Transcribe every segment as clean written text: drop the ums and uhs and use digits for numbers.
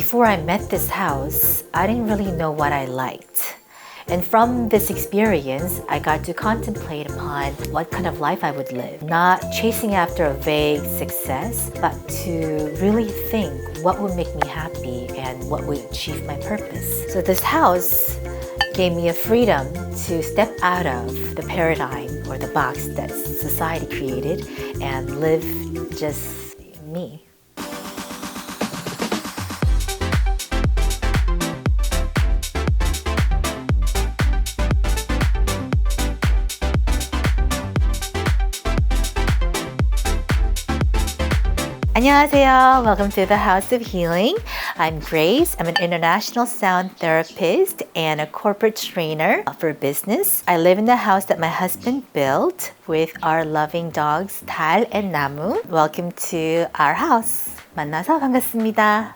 before I met this house, I didn't really know what I liked. And from this experience, I got to contemplate upon what kind of life I would live. Not chasing after a vague success, but to really think what would make me happy and what would achieve my purpose. So this house gave me a freedom to step out of the paradigm or the box that society created and live just me. 안녕하세요. Welcome to the House of Healing. I'm Grace. I'm an international sound therapist and a corporate trainer for business. I live in the house that my husband built with our loving dogs, 달 and 나무. Welcome to our house. 만나서 반갑습니다.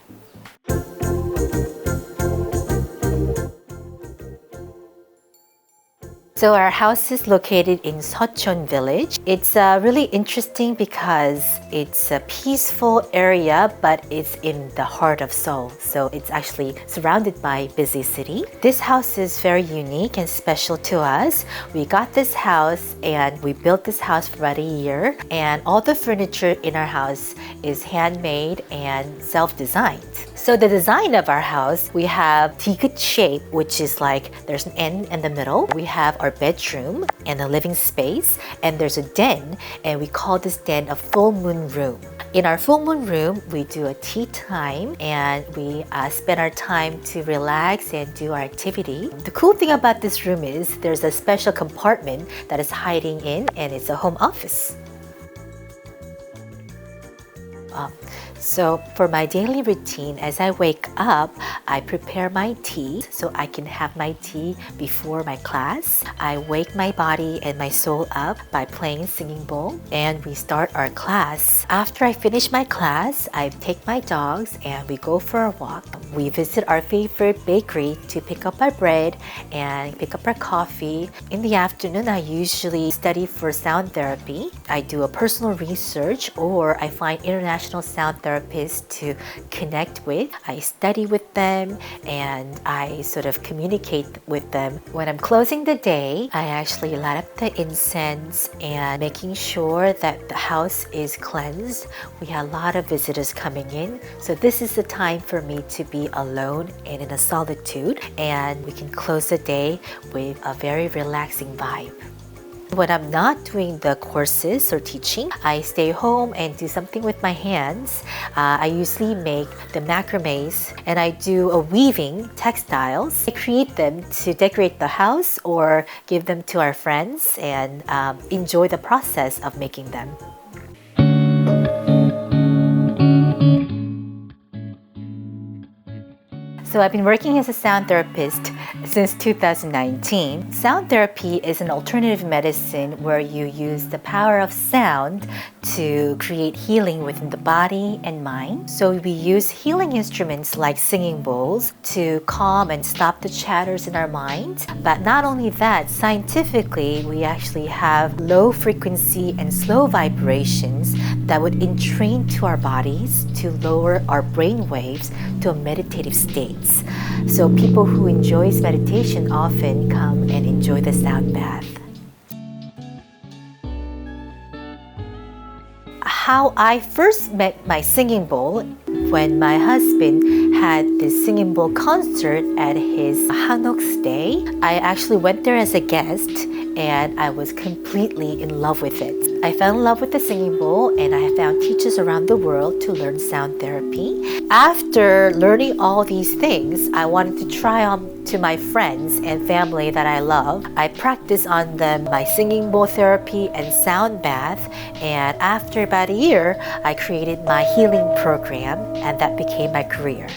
So our house is located in 𝗁촌 village. It's really interesting because it's a peaceful area, but it's in the heart of Seoul. So it's actually surrounded by busy city. This house is very unique and special to us. We got this house and we built this house for about a year. And all the furniture in our house is handmade and self-designed. So the design of our house, we have 𝗙𝗶𝗵 shape, which is like there's an N in the middle. We have our bedroom and a living space, and there's a den, and we call this den a full moon room. In our full moon room, we do a tea time, and we spend our time to relax and do our activity. The cool thing about this room is there's a special compartment that is hiding in, and it's a home office. So for my daily routine, as I wake up, I prepare my tea so I can have my tea before my class. I wake my body and my soul up by playing singing bowl, and we start our class. After I finish my class, I take my dogs and we go for a walk. We visit our favorite bakery to pick up our bread and pick up our coffee. In the afternoon, I usually study for sound therapy. I do a personal research, or I find international sound therapists to connect with. I study with them and I sort of communicate with them. When I'm closing the day, I actually light up the incense and making sure that the house is cleansed. We have a lot of visitors coming in, so this is the time for me to be alone and in a solitude, and we can close the day with a very relaxing vibe. When I'm not doing the courses or teaching, I stay home and do something with my hands. I usually make the macrames, and I do a weaving textiles. I create them to decorate the house or give them to our friends and enjoy the process of making them. So I've been working as a sound therapist since 2019. Sound therapy is an alternative medicine where you use the power of sound to create healing within the body and mind. So we use healing instruments like singing bowls to calm and stop the chatters in our mind. But not only that, scientifically, we actually have low frequency and slow vibrations that would entrain to our bodies to lower our brain waves to a meditative state. So people who enjoy meditation often come and enjoy the sound bath. How I first met my singing bowl, when my husband had this singing bowl concert at his 한옥 stay. I actually went there as a guest and I was completely in love with it. I fell in love with the singing bowl, and I found teachers around the world to learn sound therapy. After learning all these things, I wanted to try on to my friends and family that I love. I practiced on them my singing bowl therapy and sound bath, and after about a year, I created my healing program, and that became my career.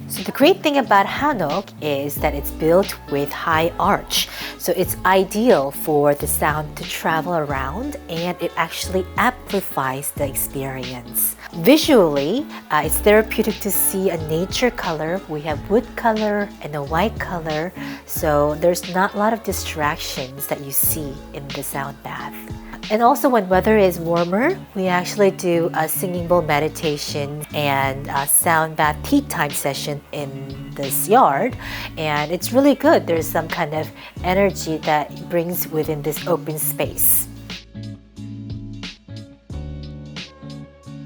So the great thing about 한옥 is that it's built with high arch. So it's ideal for the sound to travel around, and it actually amplifies the experience. Visually, it's therapeutic to see a nature color. We have wood color and a white color, so there's not a lot of distractions that you see in the sound bath. And also when weather is warmer, we actually do a singing bowl meditation and a sound bath tea time session in this yard. And it's really good. There's some kind of energy that brings within this open space.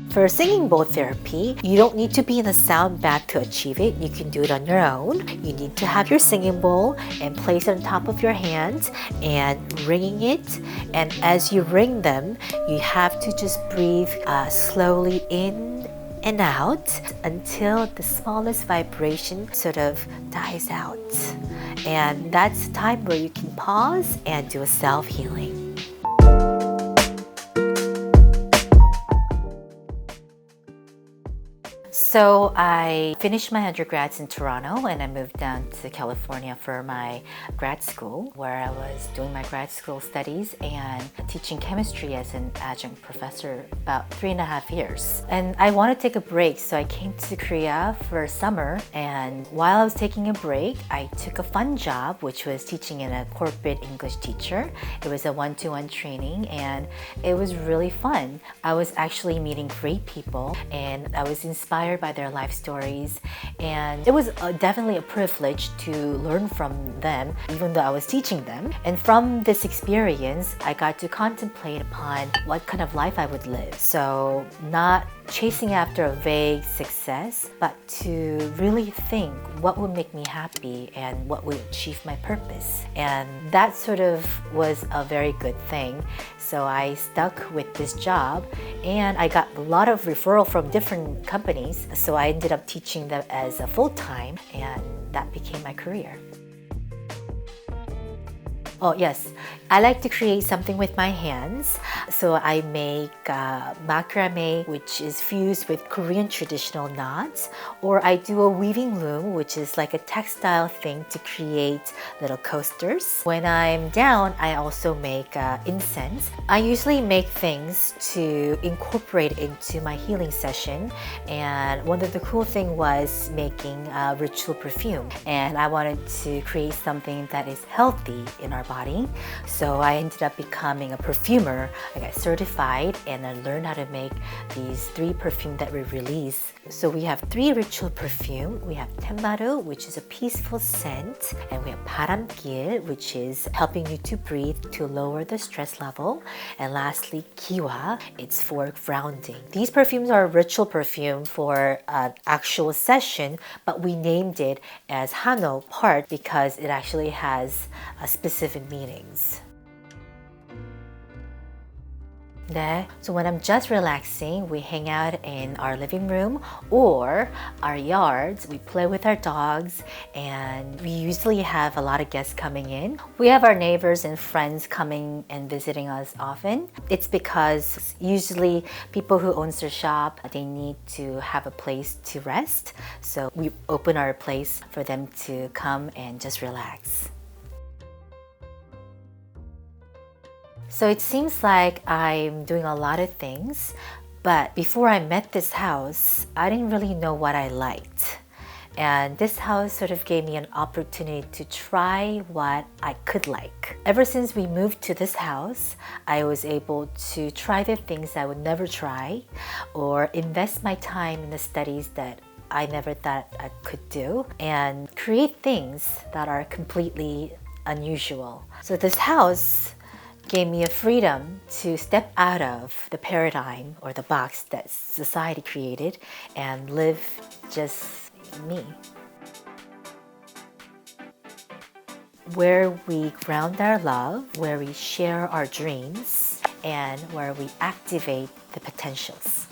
For singing bowl therapy, you don't need to be in a sound bath to achieve it. You can do it on your own. You need to have your singing bowl and place it on top of your hands and ringing it. And as you ring them, you have to just breathe slowly in and out until the smallest vibration sort of dies out. And that's the time where you can pause and do a self-healing. So I finished my undergrads in Toronto and I moved down to California for my grad school, where I was doing my grad school studies and teaching chemistry as an adjunct professor about 3.5 years. And I wanted to take a break, so I came to Korea for summer. And while I was taking a break, I took a fun job, which was teaching in a corporate English teacher. It was a one-to-one training and it was really fun. I was actually meeting great people and I was inspired by their life stories, and it was definitely a privilege to learn from them, even though I was teaching them. And from this experience, I got to contemplate upon what kind of life I would live. So not chasing after a vague success, but to really think what would make me happy and what would achieve my purpose. And that sort of was a very good thing. So I stuck with this job and I got a lot of referral from different companies. So I ended up teaching them as a full-time, and that became my career. Oh yes, I like to create something with my hands. So I make macrame, which is fused with Korean traditional knots, or I do a weaving loom, which is like a textile thing to create little coasters. When I'm down, I also make incense. I usually make things to incorporate into my healing session, and one of the cool thing was making ritual perfume, and I wanted to create something that is healthy in our body. So I ended up becoming a perfumer. I got certified and I learned how to make these 3 perfumes that we release. So we have 3 ritual perfume. We have 헙𝗵, which is a peaceful scent, and we have 𝗙𝗵, which is helping you to breathe to lower the stress level, and lastly 𝗙𝗶𝗹, it's for grounding. These perfumes are a ritual perfume for an actual session, but we named it as 한옥 part because it actually has specific meanings. 네. So when I'm just relaxing, we hang out in our living room or our yards. We play with our dogs, and we usually have a lot of guests coming in. We have our neighbors and friends coming and visiting us often. It's because usually people who own their shop, they need to have a place to rest. So we open our place for them to come and just relax. So it seems like I'm doing a lot of things, but before I met this house, I didn't really know what I liked. And this house sort of gave me an opportunity to try what I could like. Ever since we moved to this house, I was able to try the things I would never try, or invest my time in the studies that I never thought I could do, and create things that are completely unusual. So this house gave me a freedom to step out of the paradigm or the box that society created and live just me. Where we ground our love, where we share our dreams, and where we activate the potentials.